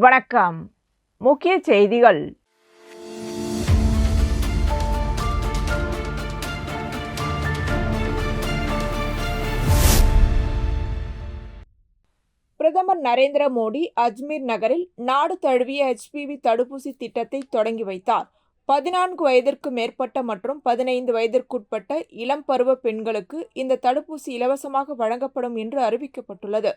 வணக்கம். முக்கிய செய்திகள். பிரதமர் நரேந்திர மோடி அஜ்மீர் நகரில் நாடு தழுவிய HPV தடுப்பூசி திட்டத்தை தொடங்கி வைத்தார். 14 வயதிற்கு மேற்பட்ட மற்றும் 15 வயதிற்குட்பட்ட இளம் பருவ பெண்களுக்கு இந்த தடுப்பூசி இலவசமாக வழங்கப்படும் என்று அறிவிக்கப்பட்டுள்ளது.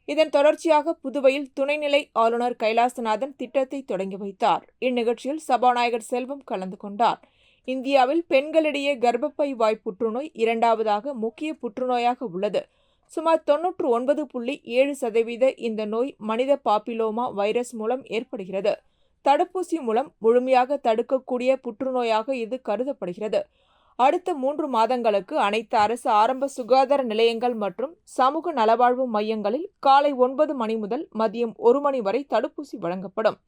இதன் தொடர்ச்சியாக புதுவையில் துணைநிலை ஆளுநர் கைலாசநாதன் திட்டத்தை தொடங்கி வைத்தார். இந்நிகழ்ச்சியில் சபாநாயகர் செல்வம் கலந்து கொண்டார். இந்தியாவில் பெண்களிடையே கர்ப்பப்பை வாய் புற்றுநோய் இரண்டாவதாக முக்கிய புற்றுநோயாக உள்ளது. சுமார் 99.7% இந்த நோய் மனித பாப்பிலோமா வைரஸ் மூலம் ஏற்படுகிறது. தடுப்பூசி மூலம் முழுமையாக தடுக்கக்கூடிய புற்றுநோயாக இது கருதப்படுகிறது. அடுத்த 3 மாதங்களுக்கு அனைத்து அரசு ஆரம்ப சுகாதார நிலையங்கள் மற்றும் சமூக நலவாழ்வு மையங்களில் காலை 9 மணி முதல் மதியம் 1 மணி வரை தடுப்பூசி வழங்கப்படும்.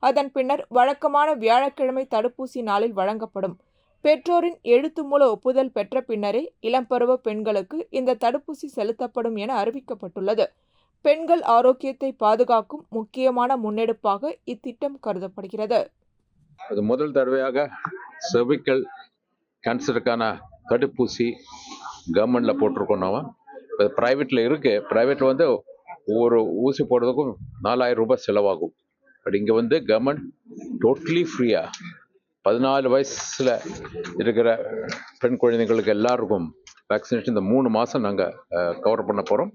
அதன் பின்னர் வழக்கமான வியாழக்கிழமை தடுப்பூசி நாளில் வழங்கப்படும். பெற்றோரின் எழுத்து மூல ஒப்புதல் பெற்ற பின்னரே இளம்பருவ பெண்களுக்கு இந்த தடுப்பூசி செலுத்தப்படும் என அறிவிக்கப்பட்டுள்ளது. பெண்கள் ஆரோக்கியத்தை பாதுகாக்கும் முக்கியமான முன்னெடுப்பாக இத்திட்டம் கருதப்படுகிறது. அது முதல் தடவையாக செர்விக்கல் கேன்சருக்கான தடுப்பூசி கவர்மெண்ட்டில் போட்டிருக்கோம். நாம் இப்போ ப்ரைவேட்டில் இருக்குது. ப்ரைவேட்டில் வந்து ஒவ்வொரு ஊசி போடுறதுக்கும் 4000 ரூபாய் செலவாகும். பட் இங்கே வந்து கவர்மெண்ட் டோட்டலி ஃப்ரீயாக 14 வயசில் இருக்கிற பெண் குழந்தைங்களுக்கு எல்லாருக்கும் வேக்சினேஷன் இந்த 3 மாதம் நாங்கள் கவர் பண்ண போகிறோம்.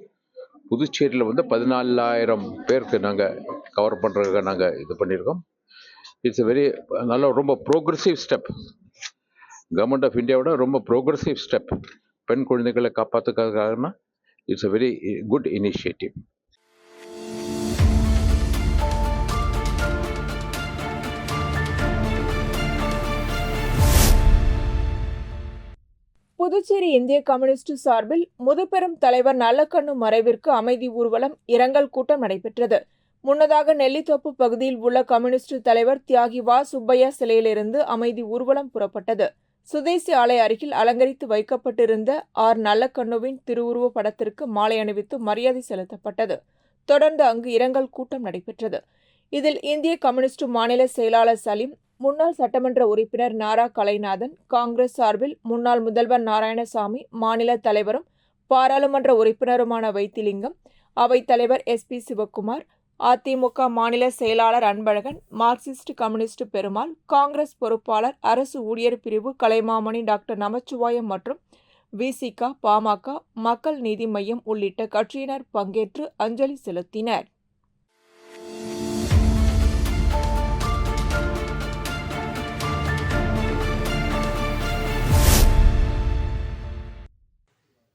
புதுச்சேரியில் வந்து 14,000 பேருக்கு நாங்கள் கவர் பண்ணுறதுக்கு நாங்கள் இது பண்ணியிருக்கோம். இட்ஸ் வெரி நல்ல ரொம்ப ப்ரோக்ரெசிவ் ஸ்டெப். கவர்மெண்ட் ஆஃப் இந்தியாவோட ரொம்ப ப்ரோக்ரெசிவ் ஸ்டெப். பெண் குழந்தைகளை காப்பாற்றுக்காகனா it's a very good initiative. Puducherry இந்திய கம்யூனிஸ்ட் சார்பில் முதுபெரும் தலைவர் நல்லக்கண்ணு மறைவிற்கு அமைதி ஊர்வலம், இரங்கல் கூட்டம் நடைபெற்றது. முன்னதாக நெல்லித்தோப்பு பகுதியில் உள்ள கம்யூனிஸ்ட் தலைவர் தியாகி வா சுப்பையா சிலையிலிருந்து அமைதி ஊர்வலம் புறப்பட்டது. சுதேசி ஆலை அருகில் அலங்கரித்து வைக்கப்பட்டிருந்த நல்லக்கண்ணுவின் திருவுருவ படத்திற்கு மாலை அணிவித்து மரியாதை செலுத்தப்பட்டது. தொடர்ந்து அங்கு இரங்கல் கூட்டம் நடைபெற்றது. இதில் இந்திய கம்யூனிஸ்ட் மாநில செயலாளர் சலீம், முன்னாள் சட்டமன்ற உறுப்பினர் நாரா கலைநாதன், காங்கிரஸ் சார்பில் முன்னாள் முதல்வர் நாராயணசாமி, மாநில தலைவரும் பாராளுமன்ற உறுப்பினருமான வைத்திலிங்கம், அவைத்தலைவர் SP சிவக்குமார், அதிமுக மாநில செயலாளர் அன்பழகன், மார்க்சிஸ்ட் கம்யூனிஸ்ட் பெருமாள், காங்கிரஸ் பொறுப்பாளர் அரசு ஊழியர் பிரிவு கலைமாமணி டாக்டர் நமச்சிவாயம் மற்றும் VCK, பாமக, மக்கள் நீதி மய்யம் உள்ளிட்ட கட்சியினர் பங்கேற்று அஞ்சலி செலுத்தினர்.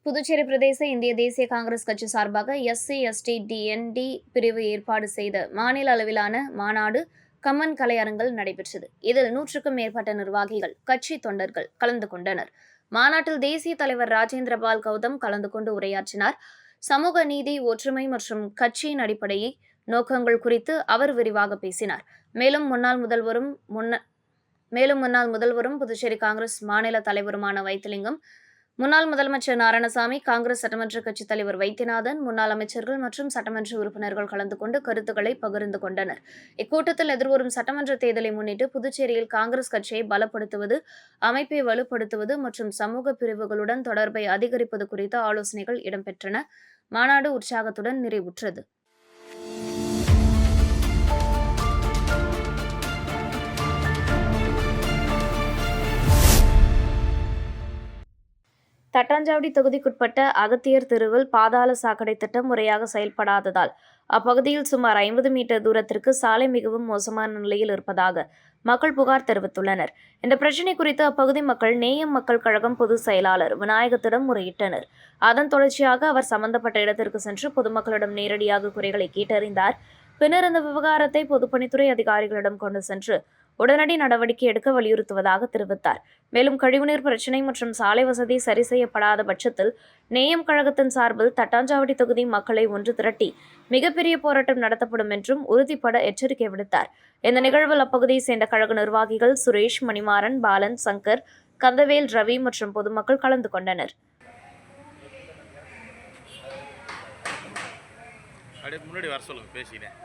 புதுச்சேரி பிரதேச இந்திய தேசிய காங்கிரஸ் கட்சி சார்பாக SC/ST/DND பிரிவு ஏற்பாடு செய்த மாநில அளவிலான மாநாடு கம்மன் கலையரங்கில் நடைபெற்றது. இதில் 100க்கும் மேற்பட்ட நிர்வாகிகள், கட்சி தொண்டர்கள் கலந்து கொண்டனர். மாநாட்டில் தேசிய தலைவர் ராஜேந்திரபால் கௌதம் கலந்து கொண்டு உரையாற்றினார். சமூக நீதி, ஒற்றுமை மற்றும் கட்சியின் அடிப்படையை நோக்கங்கள் குறித்து அவர் விரிவாக பேசினார். மேலும் முன்னாள் முதல்வரும் புதுச்சேரி காங்கிரஸ் மாநில தலைவருமான வைத்திலிங்கம், முன்னாள் முதலமைச்சர் நாராயணசாமி, காங்கிரஸ் சட்டமன்ற கட்சித் தலைவர் வைத்தியநாதன், முன்னாள் அமைச்சர்கள் மற்றும் சட்டமன்ற உறுப்பினர்கள் கலந்து கொண்டு கருத்துக்களை பகிர்ந்து கொண்டனர். இக்கூட்டத்தில் எதிர்வரும் சட்டமன்ற தேர்தலை முன்னிட்டு புதுச்சேரியில் காங்கிரஸ் கட்சியை பலப்படுத்துவது, அமைப்பை வலுப்படுத்துவது மற்றும் சமூக பிரிவுகளுடன் தொடர்பை அதிகரிப்பது குறித்த ஆலோசனைகள் இடம்பெற்றன. மாநாடு உற்சாகத்துடன் நிறைவுற்றது. தட்டாஞ்சாவடி தொகுதிக்குட்பட்ட அகத்தியர் தெருவில் பாதாள சாக்கடை திட்டம் முறையாக செயல்படாததால் அப்பகுதியில் சுமார் 50 மீட்டர் தூரத்திற்கு சாலை மிகவும் மோசமான நிலையில் இருப்பதாக மக்கள் புகார் தெரிவித்துள்ளனர். இந்த பிரச்சினை குறித்து அப்பகுதி மக்கள் நேயம் மக்கள் கழகம் பொதுச் செயலாளர் விநாயகத்திடம் முறையிட்டனர். அதன் தொடர்ச்சியாக அவர் சம்பந்தப்பட்ட இடத்திற்கு சென்று பொதுமக்களிடம் நேரடியாக குறைகளை கேட்டறிந்தார். பின்னர் இந்த விவகாரத்தை பொதுப்பணித்துறை அதிகாரிகளிடம் கொண்டு சென்று உடனடி நடவடிக்கை எடுக்க வலியுறுத்துவதாக தெரிவித்தார். மேலும் கழிவுநீர் பிரச்சினை மற்றும் சாலை வசதி சரி செய்யப்படாத பட்சத்தில் நேயம் கழகத்தின் சார்பில் தட்டாஞ்சாவடி தொகுதி மக்களை ஒன்று திரட்டி மிகப்பெரிய போராட்டம் நடத்தப்படும் என்றும் உறுதிபட எச்சரிக்கை விடுத்தார். இந்த நிகழ்வில் அப்பகுதியை சேர்ந்த கழக நிர்வாகிகள் சுரேஷ், மணிமாறன், பாலன், சங்கர், கந்தவேல், ரவி மற்றும் பொதுமக்கள் கலந்து கொண்டனர். முன்னாடி வர சொல்லுங்க, பேசினேன்.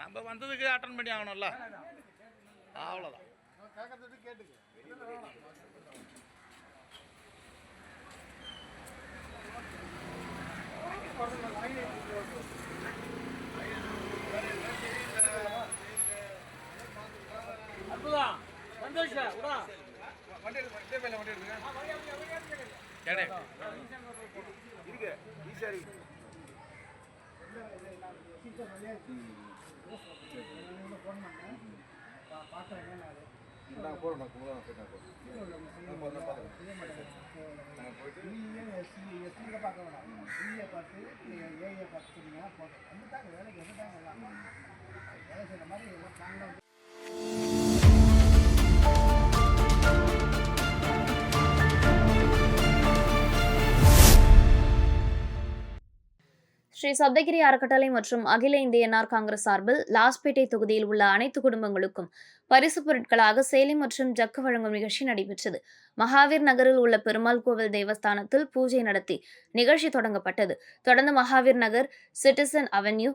நம்ம வந்ததுக்கு அட்டன் பண்ணி ஆகணும்ல, அவ்வளோதான். ஸ்ரீ சப்தகிரி அறக்கட்டளை மற்றும் அகில இந்திய என்ஆர் காங்கிரஸ் சார்பில் லாஸ்பேட்டை தொகுதியில் உள்ள அனைத்து குடும்பங்களுக்கும் பரிசுப் பொருட்களாக சேலை மற்றும் ஜக்கு வழங்கும் நிகழ்ச்சி நடைபெற்றது. மகாவீர் நகரில் உள்ள பெருமாள் கோவில் தேவஸ்தானத்தில் பூஜை நடத்தி நிகழ்ச்சி தொடங்கப்பட்டது. தொடர்ந்து மகாவீர் நகர், சிட்டிசன் அவென்யூ,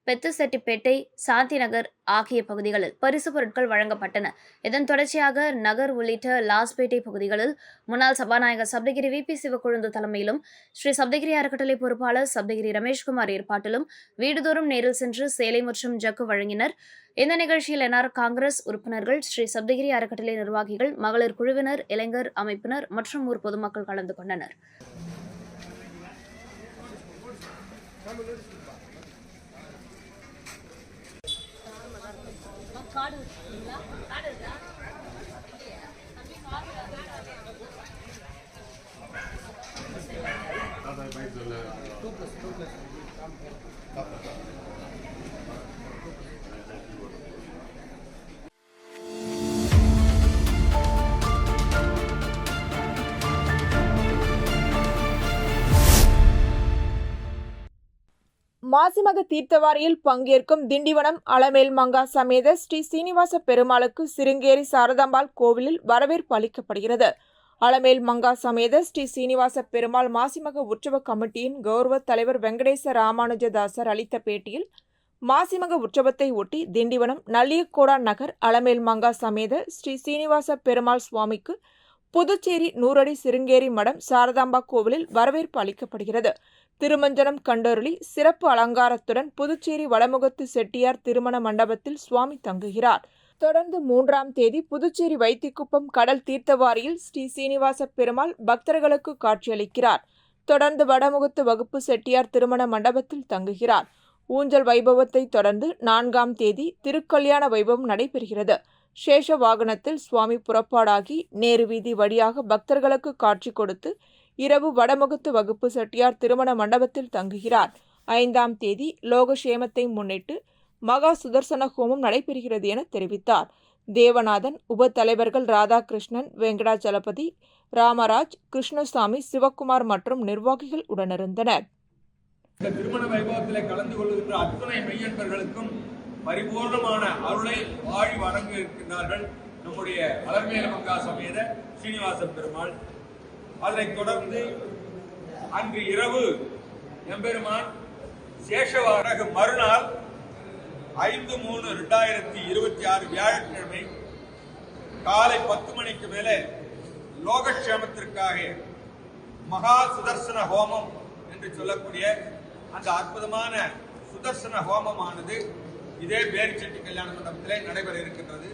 பெத்துசெட்டிப்பேட்டை, சாந்தி நகர் ஆகிய பகுதிகளில் பரிசு பொருட்கள் வழங்கப்பட்டன. இதன் தொடர்ச்சியாக நகர் உள்ளிட்ட லாஸ்பேட்டை பகுதிகளில் முன்னாள் சபாநாயகர் சப்தகிரி VP சிவக்கொழுந்து தலைமையிலும் ஸ்ரீ சப்தகிரி அறக்கட்டளை பொறுப்பாளர் சப்தகிரி ரமேஷ்குமார் ஏற்பாட்டிலும் வீடுதோறும் நேரில் சென்று சேலை மற்றும் ஜக்கு வழங்கினர். இந்த நிகழ்ச்சியில் என்ஆர் காங்கிரஸ் உறுப்பினர்கள், ஸ்ரீ சப்தகிரி அறக்கட்டளை நிர்வாகிகள், மகளிர் குழுவினர், இளைஞர் அமைப்பினர் மற்றும் ஊர் பொதுமக்கள் கலந்து கொண்டனர். மாசிமக தீர்த்தவாரியில் பங்கேற்கும் திண்டிவனம் அலமேல் மங்கா சமேத ஸ்ரீ சீனிவாச பெருமாளுக்கு சிருங்கேரி சாரதாம்பாள் கோவிலில் வரவேற்பு அளிக்கப்படுகிறது. அலமேல் மங்கா சமேத ஸ்ரீ சீனிவாச பெருமாள் மாசிமக உற்சவ கமிட்டியின் கௌரவ தலைவர் வெங்கடேச ராமானுஜதாசர் அளித்த பேட்டியில், மாசிமக உற்சவத்தை ஒட்டி திண்டிவனம் நல்லியக்கோடா நகர் அலமேல் மங்கா சமேத ஸ்ரீ சீனிவாச பெருமாள் சுவாமிக்கு புதுச்சேரி 100 அடி சிருங்கேரி மடம் சாரதாம்பா கோவிலில் வரவேற்பு அளிக்கப்படுகிறது. திருமஞ்சனம் கண்டருளி சிறப்பு அலங்காரத்துடன் புதுச்சேரி வடமுகத்து செட்டியார் திருமண மண்டபத்தில் சுவாமி தங்குகிறார். தொடர்ந்து 3ஆம் தேதி புதுச்சேரி வைத்திக்குப்பம் கடல் தீர்த்தவாரியில் ஸ்ரீ சீனிவாச பெருமாள் பக்தர்களுக்கு காட்சியளிக்கிறார். தொடர்ந்து வடமுகத்து வகுப்பு செட்டியார் திருமண மண்டபத்தில் தங்குகிறார். ஊஞ்சல் வைபவத்தை தொடர்ந்து 4ஆம் தேதி திருக்கல்யாண வைபவம் நடைபெறுகிறது. சேஷ வாகனத்தில் சுவாமி புறப்பாடாகி நேரு வீதி வழியாக பக்தர்களுக்கு காட்சி கொடுத்து இரவு வடமுகத்து வகுப்பு செட்டியார் திருமண மண்டபத்தில் தங்குகிறார். 5ஆம் தேதி லோகக்ஷேமத்தை முன்னிட்டு மகா சுதர்சன ஹோமம் நடைபெறுகிறது என தெரிவித்தார். தேவநாதன், உப தலைவர்கள் ராதாகிருஷ்ணன், வெங்கடாச்சலபதி, ராமராஜ், கிருஷ்ணசாமி, சிவக்குமார் மற்றும் நிர்வாகிகள் உடனிருந்தனர். இந்த திருமண வைபவத்தில் கலந்து கொள்கின்ற அத்துணை மெய்யன்பர்களுக்கும் பரிபூர்ணமான அருளை வாழி வழங்க இருக்கின்றார்கள் நம்முடைய அலமேல் மங்கா சமேத சீனிவாச பெருமாள். அதனைத் தொடர்ந்து அன்று இரவு எம்பெருமான் சேஷவாரக மறுநாள் 5/3/2026 வியாழக்கிழமை காலை 10 மணிக்கு மேலே லோகக்ஷேமத்திற்காக மகா சுதர்சன ஹோமம் என்று சொல்லக்கூடிய அந்த அற்புதமான சுதர்சன ஹோமமானது இதே பேரிச்செட்டி கல்யாண மண்டபத்திலே நடைபெற இருக்கின்றது.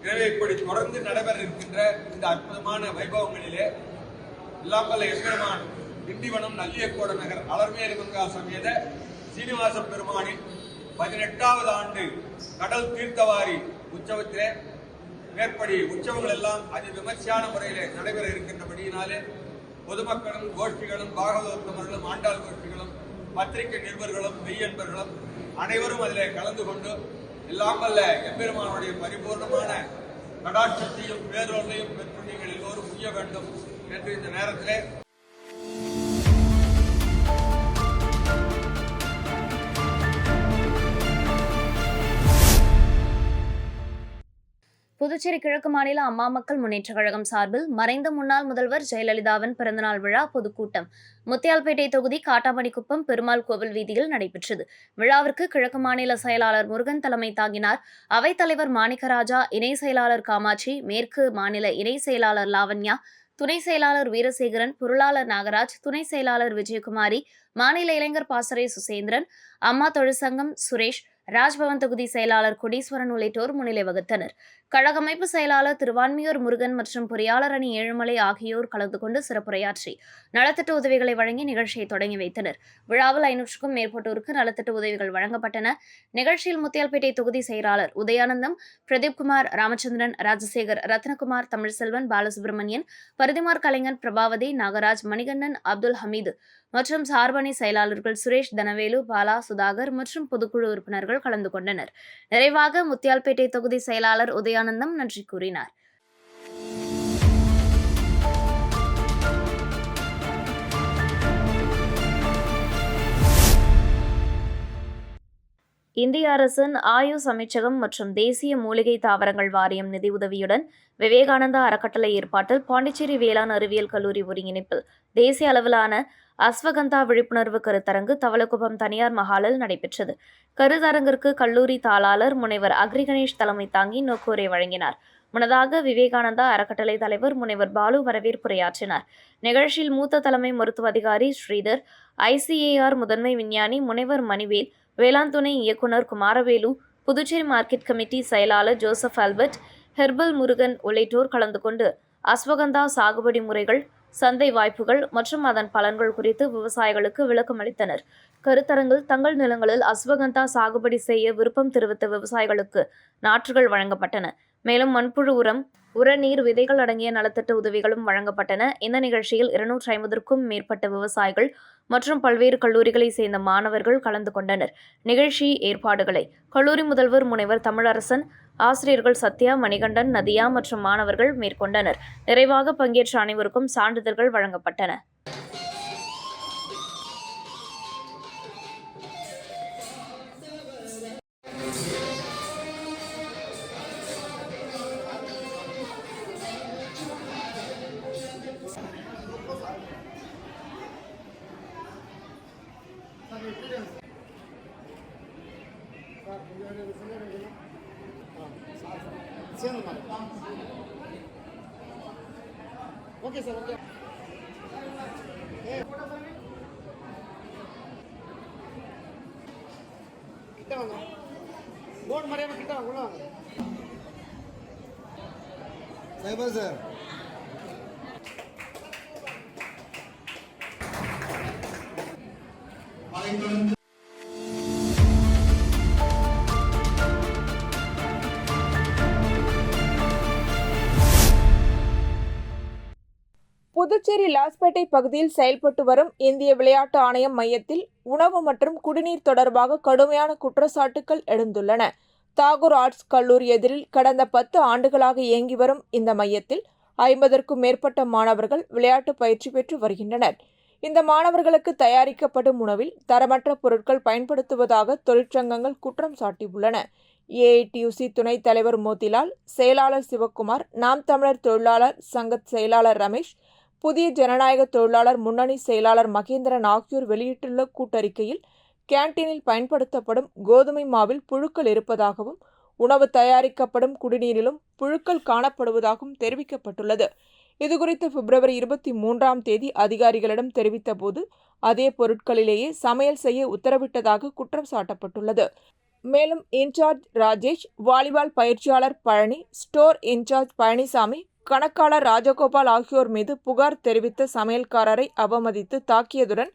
எனவே இப்படி தொடர்ந்து நடைபெற இருக்கின்ற இந்த அற்புதமான வைபவங்களிலே இல்லாமல் எம்பெருமான் திண்டிவனம் நல்லியக்கோட நகர் அலமேல் மங்கா சமேத சீனிவாச பெருமானின் 18வது ஆண்டு கடல் தீர்த்தவாரி உற்சவத்திலே மேற்படி உற்சவங்கள் எல்லாம் அதி விமர்சையான முறையிலே நடைபெற இருக்கின்றபடியினாலே பொதுமக்களும் கோஷ்டிகளும் பாகவதோத்தமர்களும் ஆண்டாள் கோஷ்டிகளும் பத்திரிகை நிருபர்களும் மெய்யன்பர்களும் அனைவரும் அதிலே கலந்து கொண்டு எல்லாம் வல்ல எம்பெருமானுடைய பரிபூர்ணமான கடாட்சத்தையும் பேரொருளையும் பெற்று நீங்கள் எல்லோரும் உய்ய வேண்டும் என்று இந்த நேரத்திலே புதுச்சேரி கிழக்கு மாநில அம்மா மக்கள் முன்னேற்றக் கழகம் சார்பில் மறைந்த முன்னாள் முதல்வர் ஜெயலலிதாவின் பிறந்தநாள் விழா பொதுக்கூட்டம் முத்தியால்பேட்டை தொகுதி காட்டாமணிக்குப்பம் பெருமாள் கோவில் வீதியில் நடைபெற்றது. விழாவிற்கு கிழக்கு மாநில செயலாளர் முருகன் தலைமை தாங்கினார். அவைத்தலைவர் மாணிக்கராஜா, இணை செயலாளர் காமாட்சி, மேற்கு மாநில இணை செயலாளர் லாவண்யா, துணை செயலாளர் வீரசேகரன், பொருளாளர் நாகராஜ், துணை செயலாளர் விஜயகுமாரி, மாநில இளைஞர் பாசறை சுசேந்திரன், அம்மா தொழிற்சங்கம் சுரேஷ், ராஜ்பவன் தொகுதி செயலாளர் கொடீஸ்வரன் உள்ளிட்டோர் முன்னிலை வகித்தனர். கழகமைப்பு செயலாளர் திருவான்மியூர் முருகன் மற்றும் பொறியாளர் அணி ஏழுமலை ஆகியோர் கலந்து கொண்டு சிறப்புரையாற்றி நலத்திட்ட உதவிகளை வழங்கி நிகழ்ச்சியை தொடங்கி வைத்தனர். விழாவில் 500க்கும் மேற்பட்டோருக்கு நலத்திட்ட உதவிகள் வழங்கப்பட்டன. நிகழ்ச்சியில் முத்தியால்பேட்டை தொகுதி செயலாளர் உதயானந்தம், பிரதீப்குமார், ராமச்சந்திரன், ராஜசேகர், ரத்னகுமார், தமிழ்செல்வன், பாலசுப்ரமணியன், பரிதிமார் கலைஞன், பிரபாவதி, நாகராஜ், மணிகண்டன், அப்துல் ஹமீது மற்றும் சார்பணி செயலாளர்கள் சுரேஷ், தனவேலு, பாலா, சுதாகர் மற்றும் பொதுக்குழு உறுப்பினர்கள் கலந்து கொண்டனர். நிறைவாக முத்தியால்பேட்டை தொகுதி செயலாளர் உதயானந்தம் நன்றி கூறினார். இந்திய அரசின் ஆயுஷ் அமைச்சகம் மற்றும் தேசிய மூலிகை தாவரங்கள் வாரியம் நிதியுதவியுடன் விவேகானந்தா அறக்கட்டளை ஏற்பாட்டில் பாண்டிச்சேரி வேளாண் அறிவியல் கல்லூரி ஒருங்கிணைப்பில் தேசிய அளவிலான அஸ்வகந்தா விழிப்புணர்வு கருத்தரங்கு தவளக்குப்பம் தனியார் மஹாலில் நடைபெற்றது. கருத்தரங்கிற்கு கல்லூரி தாளாளர் முனைவர் அக்ரி கணேஷ் தலைமை தாங்கி நோக்குரை வழங்கினார். முன்னதாக விவேகானந்தா அறக்கட்டளை தலைவர் முனைவர் பாலு வரவேற்புரையாற்றினார். நிகழ்ச்சியில் மூத்த தலைமை மருத்துவ அதிகாரி ஸ்ரீதர், ICAR முதன்மை விஞ்ஞானி முனைவர் மணிவேல், வேளாண் துணை இயக்குநர் குமாரவேலு, புதுச்சேரி மார்க்கெட் கமிட்டி செயலாளர் ஜோசப் ஆல்பர்ட், ஹெர்பல் முருகன் உள்ளிட்டோர் கலந்து கொண்டு அஸ்வகந்தா சாகுபடி முறைகள், சந்தை வாய்ப்புகள் மற்றும் அதன் பலன்கள் குறித்து விவசாயிகளுக்கு விளக்கம் அளித்தனர். கருத்தரங்கில் தங்கள் நிலங்களில் அஸ்வகந்தா சாகுபடி செய்ய விருப்பம் தெரிவித்த விவசாயிகளுக்கு நாற்றுகள் வழங்கப்பட்டன. மேலும் மண்புழு உரம், உரநீர், விதைகள் அடங்கிய நலத்திட்ட உதவிகளும் வழங்கப்பட்டன. இந்த நிகழ்ச்சியில் 250க்கும் மேற்பட்ட விவசாயிகள் மற்றும் பல்வேறு கல்லூரிகளை சேர்ந்த மாணவர்கள் கலந்து கொண்டனர். நிகழ்ச்சி ஏற்பாடுகளை கல்லூரி முதல்வர் முனைவர் தமிழரசன், ஆசிரியர்கள் சத்யா, மணிகண்டன், நதியா மற்றும் மாணவர்கள் மேற்கொண்டனர். நிறைவாக பங்கேற்ற அனைவருக்கும் சான்றிதழ்கள் வழங்கப்பட்டன. Okay sir, okay. கிட்ட வாங்க, போர்டு மாதிரியான கிட்ட வாங்க, உள்ள வாங்க. சைபர் சார். புதுச்சேரி லாஸ்பேட்டை பகுதியில் செயல்பட்டு வரும் இந்திய விளையாட்டு ஆணையம் மையத்தில் உணவு மற்றும் குடிநீர் தொடர்பாக கடுமையான குற்றச்சாட்டுகள் எழுந்துள்ளன. தாகூர் ஆர்ட்ஸ் கல்லூரி எதிரில் கடந்த 10 ஆண்டுகளாக இயங்கி வரும் இந்த மையத்தில் 50க்கும் மேற்பட்ட மாணவர்கள் விளையாட்டு பயிற்சி பெற்று வருகின்றனர். இந்த மாணவர்களுக்கு தயாரிக்கப்படும் உணவில் தரமற்ற பொருட்கள் பயன்படுத்துவதாக தொழிற்சங்கங்கள் குற்றம் சாட்டியுள்ளன. AITUC துணைத் தலைவர் மோதிலால், செயலாளர் சிவக்குமார், நாம் தமிழர் தொழிலாளர் சங்க செயலாளர் ரமேஷ், புதிய ஜனநாயக தொழிலாளர் முன்னணி செயலாளர் மகேந்திரன் ஆகியோர் வெளியிட்டுள்ள கூட்டறிக்கையில் கேண்டீனில் பயன்படுத்தப்படும் கோதுமை மாவில் புழுக்கள் இருப்பதாகவும், உணவு தயாரிக்கப்படும் குடிநீரிலும் புழுக்கள் காணப்படுவதாகவும் தெரிவிக்கப்பட்டுள்ளது. இதுகுறித்து பிப்ரவரி 23ஆம் தேதி அதிகாரிகளிடம் தெரிவித்தபோது அதே பொருட்களிலேயே சமையல் செய்ய உத்தரவிட்டதாக குற்றம் சாட்டப்பட்டுள்ளது. மேலும் இன்சார்ஜ் ராஜேஷ், வாலிபால் பயிற்சியாளர் பழனி, ஸ்டோர் இன்சார்ஜ் பழனிசாமி, கணக்காளர் ராஜகோபால் ஆகியோர் மீது புகார் தெரிவித்த சமையல்காரரை அவமதித்து தாக்கியதுடன்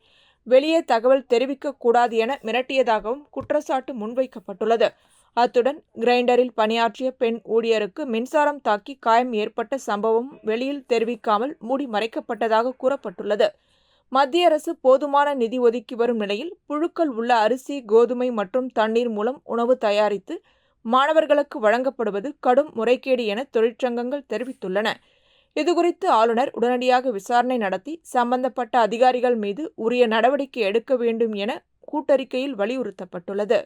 வெளியே தகவல் தெரிவிக்கக்கூடாது என மிரட்டியதாகவும் குற்றச்சாட்டு முன்வைக்கப்பட்டுள்ளது. அத்துடன் கிரைண்டரில் பணியாற்றிய பெண் ஊழியருக்கு மின்சாரம் தாக்கி காயம் ஏற்பட்ட சம்பவம் வெளியில் தெரிவிக்காமல் மூடி மறைக்கப்பட்டதாக கூறப்பட்டுள்ளது. மத்திய அரசு போதுமான நிதி ஒதுக்கி வரும் நிலையில் புழுக்கள் உள்ள அரிசி, கோதுமை மற்றும் தண்ணீர் மூலம் உணவு தயாரித்து மாணவர்களுக்கு வழங்கப்படுவது கடும் முறைகேடு என தொழிற்சங்கங்கள் தெரிவித்துள்ளன. இதுகுறித்து ஆளுநர் உடனடியாக விசாரணை நடத்தி சம்பந்தப்பட்ட அதிகாரிகள் மீது உரிய நடவடிக்கை எடுக்க வேண்டும் என கூட்டறிக்கையில் வலியுறுத்தப்பட்டுள்ளது.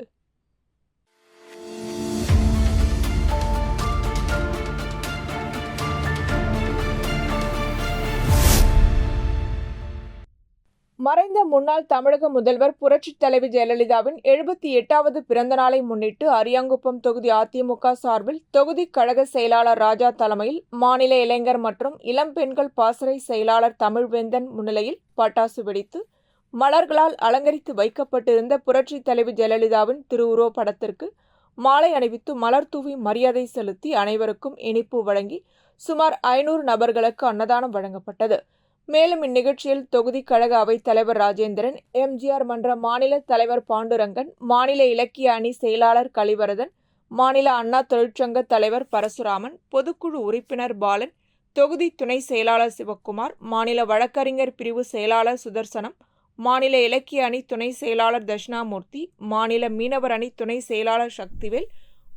மறைந்த முன்னாள் தமிழக முதல்வர் புரட்சித் தலைவி ஜெயலலிதாவின் 78வது பிறந்த நாளை முன்னிட்டு அரியாங்குப்பம் தொகுதி அதிமுக சார்பில் தொகுதி கழக செயலாளர் ராஜா தலைமையில் மாநில இளைஞர் மற்றும் இளம் பெண்கள் பாசறை செயலாளர் தமிழ்வேந்தன் முன்னிலையில் பட்டாசு வெடித்து மலர்களால் அலங்கரித்து வைக்கப்பட்டிருந்த புரட்சித் தலைவி ஜெயலலிதாவின் திருவுருவ படத்திற்கு மாலை அணிவித்து மலர் தூவி மரியாதை செலுத்தி அனைவருக்கும் இனிப்பு வழங்கி சுமார் 500 நபர்களுக்கு அன்னதானம் வழங்கப்பட்டது. மேலும் இந்நிகழ்ச்சியில் தொகுதி கழக அவைத் தலைவர் ராஜேந்திரன், எம்ஜிஆர் மன்ற மாநில தலைவர் பாண்டுரங்கன், மாநில இலக்கிய அணி செயலாளர் கலிவரதன், மாநில அண்ணா தொழிற்சங்க தலைவர் பரசுராமன், பொதுக்குழு உறுப்பினர் பாலன், தொகுதி துணை செயலாளர் சிவக்குமார், மாநில வழக்கறிஞர் பிரிவு செயலாளர் சுதர்சனம், மாநில இலக்கிய அணி துணை செயலாளர் தட்சிணாமூர்த்தி, மாநில மீனவர் அணி துணை செயலாளர் சக்திவேல்,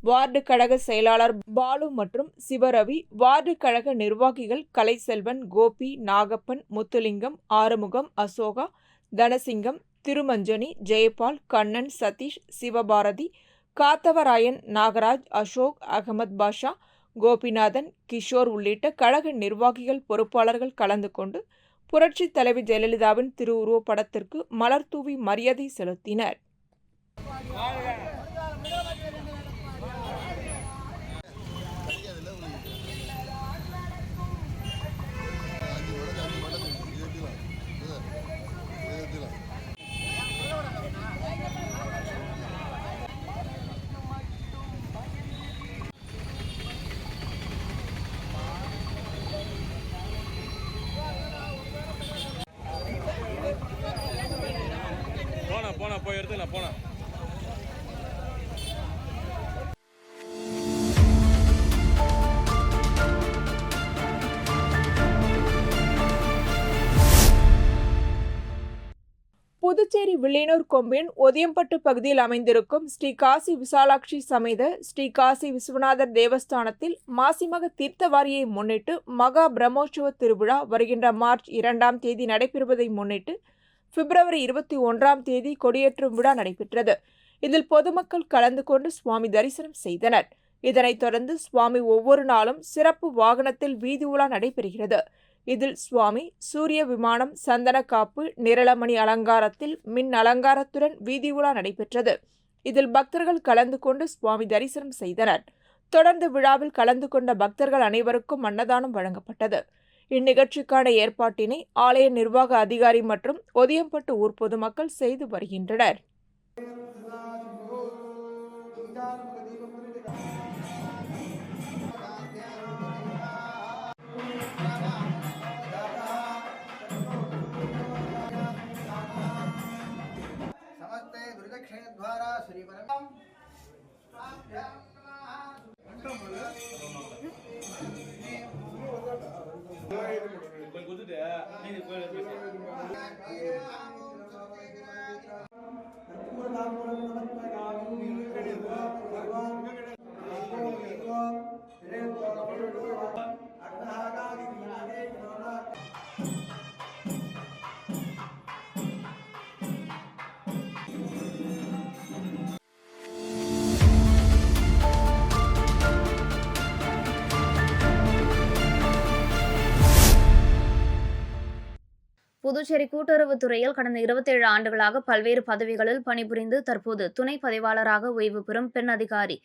வார்டு கழக செயலாளர் பாலு மற்றும் சிவரவி, வார்டு கழக நிர்வாகிகள் கலைசெல்வன், கோபி, நாகப்பன், முத்துலிங்கம், ஆறுமுகம், அசோகா, தனசிங்கம், திருமஞ்சனி, ஜெயபால், கண்ணன், சதீஷ், சிவபாரதி, காத்தவராயன், நாகராஜ், அசோக், அகமது பாஷா, கோபிநாதன், கிஷோர் உள்ளிட்ட கழக நிர்வாகிகள் பொறுப்பாளர்கள் கலந்து கொண்டு புரட்சித் தலைவி ஜெயலலிதாவின் திருவுருவப் படத்திற்கு மலர் தூவி மரியாதை செலுத்தினர். போனா போய் எடுத்துக்கலாம் போனா. புதுச்சேரி வில்லியனூர் கொம்பியன் ஒதியம்பட்டு பகுதியில் அமைந்திருக்கும் ஸ்ரீ காசி விசாலாட்சி சமேத ஸ்ரீ காசி விஸ்வநாதர் தேவஸ்தானத்தில் மாசிமக தீர்த்தவாரியை முன்னிட்டு மகா பிரம்மோற்சவ திருவிழா வருகின்ற மார்ச் 2ஆம் தேதி நடைபெறுவதை முன்னிட்டு பிப்ரவரி 21ஆம் தேதி கொடியேற்றும் விழா நடைபெற்றது. இதில் பொதுமக்கள் கலந்து கொண்டு சுவாமி தரிசனம் செய்தனர். இதனைத் தொடர்ந்து சுவாமி ஒவ்வொரு நாளும் சிறப்பு வாகனத்தில் வீதி உலா நடைபெறுகிறது. இதில் சுவாமி சூரிய விமானம், சந்தன காப்பு, நிரளமணி அலங்காரத்தில் மின் அலங்காரத்துடன் வீதி உலா நடைபெற்றது. இதில் பக்தர்கள் கலந்து கொண்டு சுவாமி தரிசனம் செய்தனர். தொடர்ந்து விழாவில் கலந்து கொண்ட பக்தர்கள் அனைவருக்கும் அன்னதானம் வழங்கப்பட்டது. இந்நிகழ்ச்சிக்கான ஏற்பாட்டினை ஆலய நிர்வாக அதிகாரி மற்றும் ஒதியம்பட்டு ஊர் பொதுமக்கள் செய்து வருகின்றனர். புதுச்சேரி கூட்டுறவுத்துறையில் கடந்த 27 ஆண்டுகளாக பல்வேறு பதவிகளில் பணிபுரிந்து தற்போது துணை பதிவாளராக ஓய்வு பெறும் பெண் அதிகாரி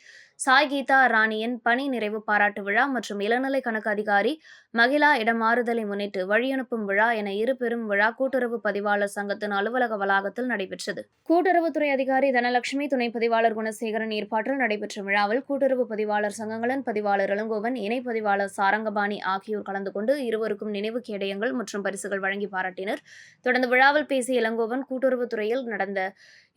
சாய் கீதா ராணியின் பணி நிறைவு பாராட்டு விழா மற்றும் இளநிலை கணக்கு அதிகாரி மகிழா இடமாறுதலை முன்னிட்டு வழியனுப்பும் விழா என இரு பெரும் விழா கூட்டுறவு பதிவாளர் சங்கத்தின் அலுவலக வளாகத்தில் நடைபெற்றது. கூட்டுறவுத்துறை அதிகாரி தனலட்சுமி, துணை பதிவாளர் குணசேகரன் ஏற்பாட்டில் நடைபெற்ற விழாவில் கூட்டுறவு பதிவாளர் சங்கங்களின் பதிவாளர் இளங்கோவன், இணை பதிவாளர் சாரங்கபாணி ஆகியோர் கலந்து கொண்டு இருவருக்கும் நினைவு கேடயங்கள் மற்றும் பரிசுகள் வழங்கி பாராட்டினர். தொடர்ந்து விழாவில் பேசிய இளங்கோவன், கூட்டுறவுத்துறையில் நடந்த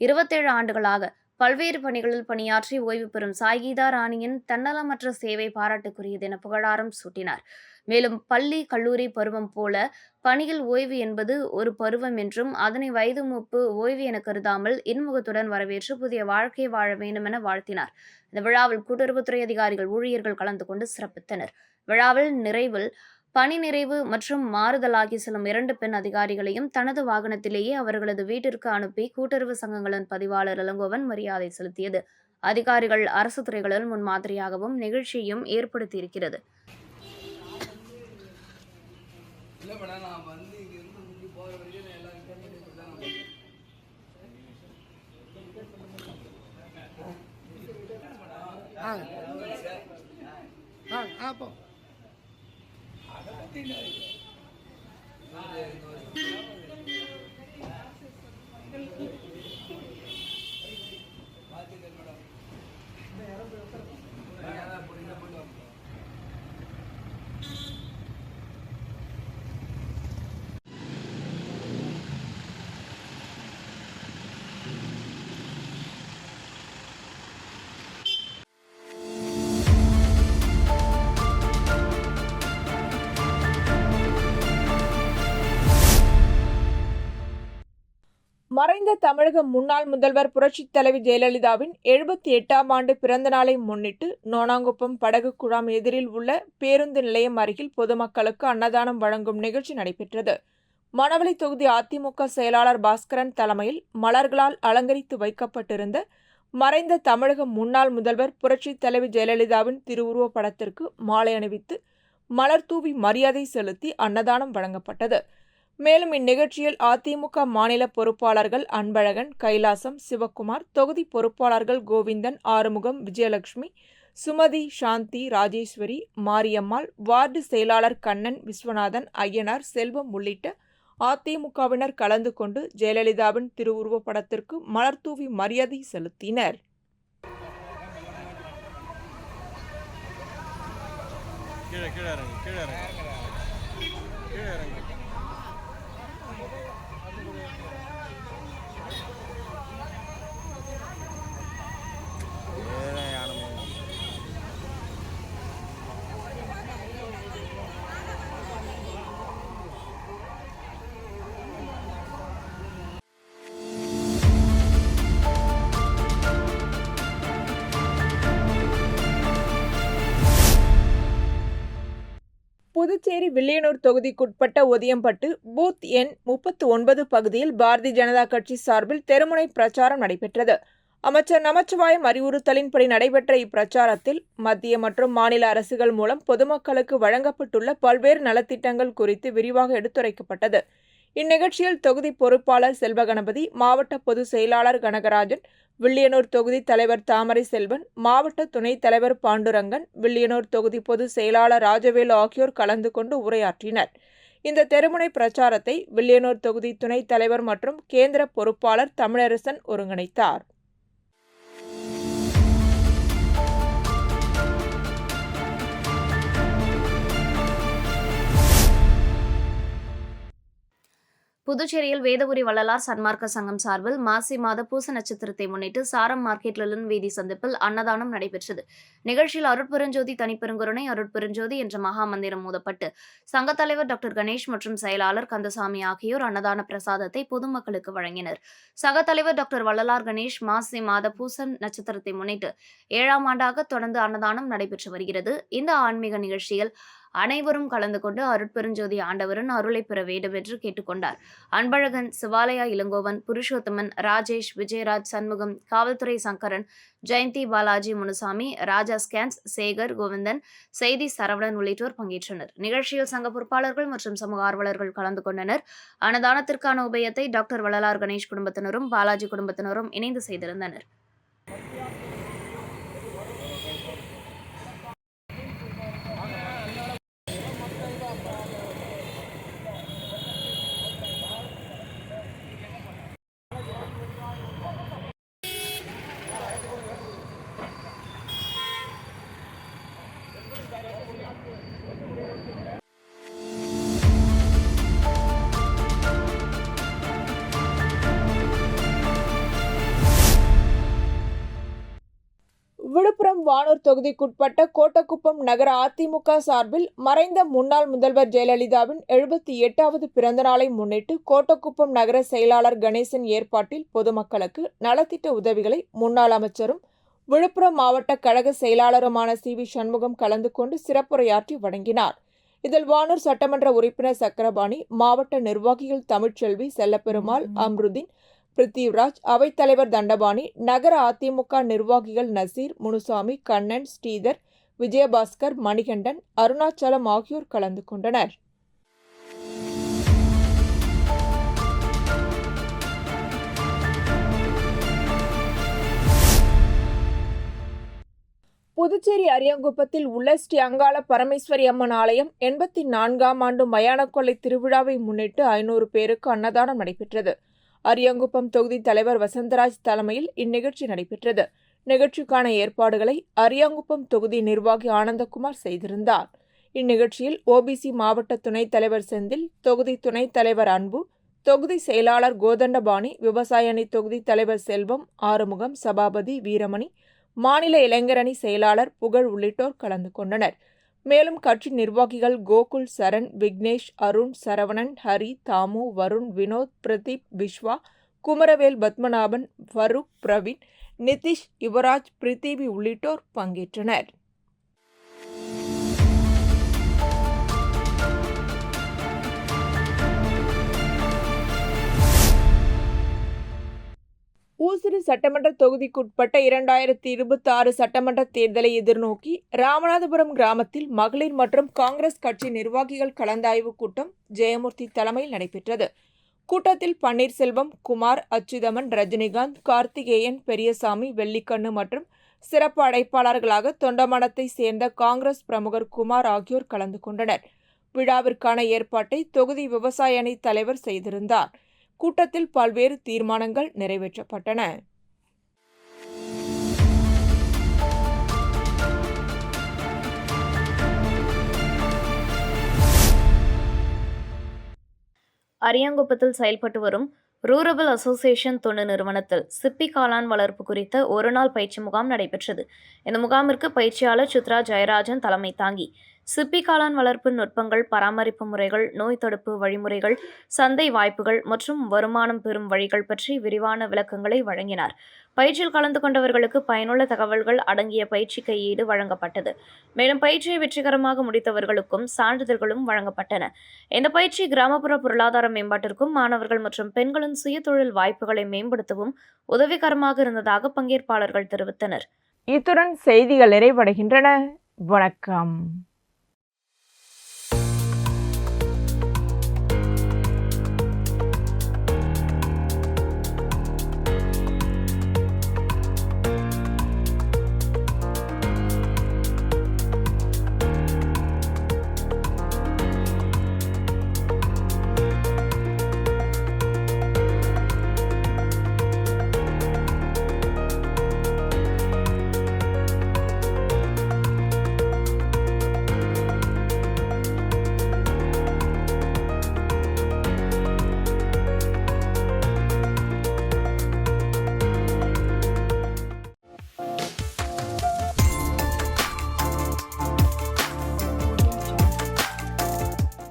27 ஆண்டுகளாக பல்வேறு பணிகளில் பணியாற்றி ஓய்வு பெறும் சாய்கீதா ராணியின் தன்னலமற்ற சேவை பாராட்டுக்குரியது என புகழாரம் சூட்டினார். மேலும் பள்ளி கல்லூரி பருவம் போல பணியில் ஓய்வு என்பது ஒரு பருவம் என்றும் அதனை வயது மூப்பு ஓய்வு என கருதாமல் இன்முகத்துடன் வரவேற்று புதிய வாழ்க்கை வாழ வேண்டும் என வாழ்த்தினார். இந்த விழாவில் கூட்டுறவுத்துறை அதிகாரிகள் ஊழியர்கள் கலந்து கொண்டு சிறப்பித்தனர். விழாவில் பணி நிறைவு மற்றும் மாறுதலாகி செல்லும் 2 பெண் அதிகாரிகளையும் தனது வாகனத்திலேயே அவர்களது வீட்டிற்கு அனுப்பி கூட்டுறவு சங்கங்களின் பதிவாளர் இளங்கோவன் மரியாதை செலுத்தியது. அதிகாரிகள் அரசு துறைகளில் முன்மாதிரியாகவும் நிகழ்ச்சியையும் ஏற்படுத்தியிருக்கிறது. அப்போ மறைந்த தமிழக முன்னாள் முதல்வர் புரட்சித் தலைவி ஜெயலலிதாவின் 78ஆம் ஆண்டு பிறந்த நாளை முன்னிட்டு நோனாங்குப்பம் படகு குழாம் எதிரில் உள்ள பேருந்து நிலையம் அருகில் பொதுமக்களுக்கு அன்னதானம் வழங்கும் நிகழ்ச்சி நடைபெற்றது. மணவெளி தொகுதி அதிமுக செயலாளர் பாஸ்கரன் தலைமையில் மலர்களால் அலங்கரித்து வைக்கப்பட்டிருந்த மறைந்த தமிழக முன்னாள் முதல்வர் புரட்சித் தலைவி ஜெயலலிதாவின் திருவுருவப் படத்திற்கு மாலை அணிவித்து மலர் தூவி மரியாதை செலுத்தி அன்னதானம் வழங்கப்பட்டது. மேலும் இந்நிகழ்ச்சியில் அதிமுக மாநில பொறுப்பாளர்கள் அன்பழகன், கைலாசம், சிவக்குமார், தொகுதி பொறுப்பாளர்கள் கோவிந்தன், ஆறுமுகம், விஜயலட்சுமி, சுமதி, சாந்தி, ராஜேஸ்வரி, மாரியம்மாள், வார்டு செயலாளர் கண்ணன், விஸ்வநாதன், ஐயனார், செல்வம் உள்ளிட்ட அதிமுகவினர் கலந்து கொண்டு ஜெயலலிதாவின் திருவுருவப் படத்திற்கு மலர் தூவி மரியாதை செலுத்தினர். புதுச்சேரி வில்லியனூர் தொகுதிக்குட்பட்ட ஒதியம்பட்டு பூத் எண் 39 பகுதியில் பாரதிய ஜனதா கட்சி சார்பில் தெருமுனை பிரச்சாரம் நடைபெற்றது. அமைச்சர் நமச்சிவாயம் அறிவுறுத்தலின்படி நடைபெற்ற இப்பிரச்சாரத்தில் மத்திய மற்றும் மாநில அரசுகள் மூலம் பொதுமக்களுக்கு வழங்கப்பட்டுள்ள பல்வேறு நலத்திட்டங்கள் குறித்து விரிவாக எடுத்துரைக்கப்பட்டது. இந்நிகழ்ச்சியில் தொகுதி பொறுப்பாளர் செல்வகணபதி, மாவட்ட பொதுச் செயலாளர் கனகராஜன், வில்லியனூர் தொகுதி தலைவர் தாமரை செல்வன், மாவட்ட துணைத் தலைவர் பாண்டுரங்கன், வில்லியனூர் தொகுதி பொதுச் செயலாளர் ராஜவேலு ஆகியோர் கலந்து கொண்டு உரையாற்றினர். இந்த தெருமுனை பிரச்சாரத்தை வில்லியனூர் தொகுதி துணைத் தலைவர் மற்றும் கேந்திர பொறுப்பாளர் தமிழரசன் ஒருங்கிணைத்தார். புதுச்சேரியில் வேதபுரி வள்ளலார் சன்மார்க்க சங்கம் சார்பில் மாசி மாத பூச நட்சத்திரத்தை முன்னிட்டு சாரம் மார்க்கெட் லெலன் வீதி சந்திப்பில் அன்னதானம் நடைபெற்றது. நிகழ்ச்சியில் அருட்பெருஞ்சோதி, தனிப்பெருங்கருணை, அருட்பெருஞ்சோதி என்ற மகா மந்திரம் மோதப்பட்டு சங்கத் தலைவர் டாக்டர் கணேஷ் மற்றும் செயலாளர் கந்தசாமி ஆகியோர் அன்னதான பிரசாதத்தை பொதுமக்களுக்கு வழங்கினர். சங்கத் தலைவர் டாக்டர் வள்ளலார் கணேஷ் மாசி மாத பூச நட்சத்திரத்தை முன்னிட்டு 7ஆம் ஆண்டாக தொடர்ந்து அன்னதானம் நடைபெற்று வருகிறது. இந்த ஆன்மீக நிகழ்ச்சியில் அனைவரும் கலந்து கொண்டு அருட்பெருஞ்சோதி ஆண்டவரின் அருளை பெற வேண்டும் என்று கேட்டுக்கொண்டார். அன்பழகன், சிவாலயா இளங்கோவன், புருஷோத்தமன், ராஜேஷ், விஜயராஜ், சண்முகம், காவல்துறை சங்கரன், ஜெயந்தி, பாலாஜி, முனுசாமி, ராஜா ஸ்கேன்ஸ், சேகர், கோவிந்தன், செய்தி சரவணன் உள்ளிட்டோர் பங்கேற்றனர். நிகழ்ச்சியில் சங்க பொறுப்பாளர்கள் மற்றும் சமூக ஆர்வலர்கள் கலந்து கொண்டனர். அன்னதானத்திற்கான உபயத்தை டாக்டர் வள்ளலார் கணேஷ் குடும்பத்தினரும் பாலாஜி குடும்பத்தினரும் இணைந்து செய்திருந்தனர். வானூர் தொகுதிக்குட்பட்ட கோட்டக்குப்பம் நகர அதிமுக சார்பில் மறைந்த முன்னாள் முதல்வர் ஜெயலலிதாவின் 78வது பிறந்த நாளை முன்னிட்டு கோட்டக்குப்பம் நகர செயலாளர் கணேசன் ஏற்பாட்டில் பொதுமக்களுக்கு நலத்திட்ட உதவிகளை முன்னாள் அமைச்சரும் விழுப்புரம் மாவட்ட கழக செயலாளருமான சி.வி. சண்முகம் கலந்து கொண்டு சிறப்புரையாற்றி வழங்கினார். இதில் வானூர் சட்டமன்ற உறுப்பினர் சக்கரபாணி, மாவட்ட நிர்வாகிகள் தமிழ்ச்செல்வி, செல்லப்பெருமாள், அம்ருதீன், பிருத்திவிராஜ், அவைத்தலைவர் தண்டபாணி, நகர அதிமுக நிர்வாகிகள் நசீர், முனுசாமி, கண்ணன், ஸ்ரீதர், விஜயபாஸ்கர், மணிகண்டன், அருணாச்சலம் ஆகியோர் கலந்து கொண்டனர். புதுச்சேரி அரியாங்குப்பத்தில் உள்ள ஸ்ரீ அங்காள பரமேஸ்வரி அம்மன் ஆலயம் 84ஆம் ஆண்டு மயானக்கொள்ளை திருவிழாவை முன்னிட்டு 500 பேருக்கு அன்னதானம் நடைபெற்றது. அரியாங்குப்பம் தொகுதி தலைவர் வசந்தராஜ் தலைமையில் இந்நிகழ்ச்சி நடைபெற்றது. நிகழ்ச்சிக்கான ஏற்பாடுகளை அரியாங்குப்பம் தொகுதி நிர்வாகி ஆனந்தகுமார் செய்திருந்தார். இந்நிகழ்ச்சியில் ஓபிசி மாவட்ட துணைத் தலைவர் செந்தில், தொகுதி துணைத் தலைவர் அன்பு, தொகுதி செயலாளர் கோதண்டபாணி, விவசாய அணி தொகுதி தலைவர் செல்வம், ஆறுமுகம், சபாபதி, வீரமணி, மாநில இளைஞரணி செயலாளர் புகழ் உள்ளிட்டோர் கலந்து கொண்டனர். மேலும் கட்சி நிர்வாகிகள் கோகுல், சரண், விக்னேஷ், அருண், சரவணன், ஹரி, தாமு, வருண், வினோத், பிரதீப், விஸ்வா, குமரவேல், பத்மநாபன், ஃபரூக், பிரவீன், நிதிஷ், யுவராஜ், பிரித்திவி உள்ளிட்டோர் பங்கேற்றனர். ஊசுடு சட்டமன்ற தொகுதிக்குட்பட்ட 2026 சட்டமன்ற தேர்தலை எதிர்நோக்கி ராமநாதபுரம் கிராமத்தில் மகளிர் மற்றும் காங்கிரஸ் கட்சி நிர்வாகிகள் கலந்தாய்வு கூட்டம் ஜெயமூர்த்தி தலைமையில் நடைபெற்றது. கூட்டத்தில் பன்னீர்செல்வம், குமார், அச்சுதமன், ரஜினிகாந்த், கார்த்திகேயன், பெரியசாமி, வெள்ளிக்கண்ணு மற்றும் சிறப்பு அழைப்பாளர்களாக தொண்டமானத்தை சேர்ந்த காங்கிரஸ் பிரமுகர் குமார் ஆகியோர் கலந்து கொண்டனர். விழாவிற்கான ஏற்பாட்டை தொகுதி விவசாய அணி தலைவர் செய்திருந்தார். கூட்டத்தில் பல்வேறு தீர்மானங்கள் நிறைவேற்றப்பட்டன. அரியாங்குப்பத்தில் செயல்பட்டு வரும் ரூரபிள் அசோசியேஷன் தொண்டு நிறுவனத்தில் சிப்பி காளான் வளர்ப்பு குறித்த ஒருநாள் பயிற்சி முகாம் நடைபெற்றது. இந்த முகாமிற்கு பயிற்சியாளர் சித்ரா ஜெயராஜன் தலைமை தாங்கி சிப்பி காளான் வளர்ப்பு நுட்பங்கள், பராமரிப்பு முறைகள், நோய் தடுப்பு வழிமுறைகள், சந்தை வாய்ப்புகள் மற்றும் வருமானம் பெறும் வழிகள் பற்றி விரிவான விளக்கங்களை வழங்கினார். பயிற்சியில் கலந்து கொண்டவர்களுக்கு பயனுள்ள தகவல்கள் அடங்கிய பயிற்சி கையேடு வழங்கப்பட்டது. மேலும் பயிற்சியை வெற்றிகரமாக முடித்தவர்களுக்கும் சான்றிதழ்களும் வழங்கப்பட்டன. இந்த பயிற்சி கிராமப்புற பொருளாதார மேம்பாட்டிற்கும் மாணவர்கள் மற்றும் பெண்களின் சுயதொழில் வாய்ப்புகளை மேம்படுத்தவும் உதவிகரமாக இருந்ததாக பங்கேற்பாளர்கள் தெரிவித்தனர். இத்துடன் செய்திகள் நிறைவடைகின்றன. வணக்கம்.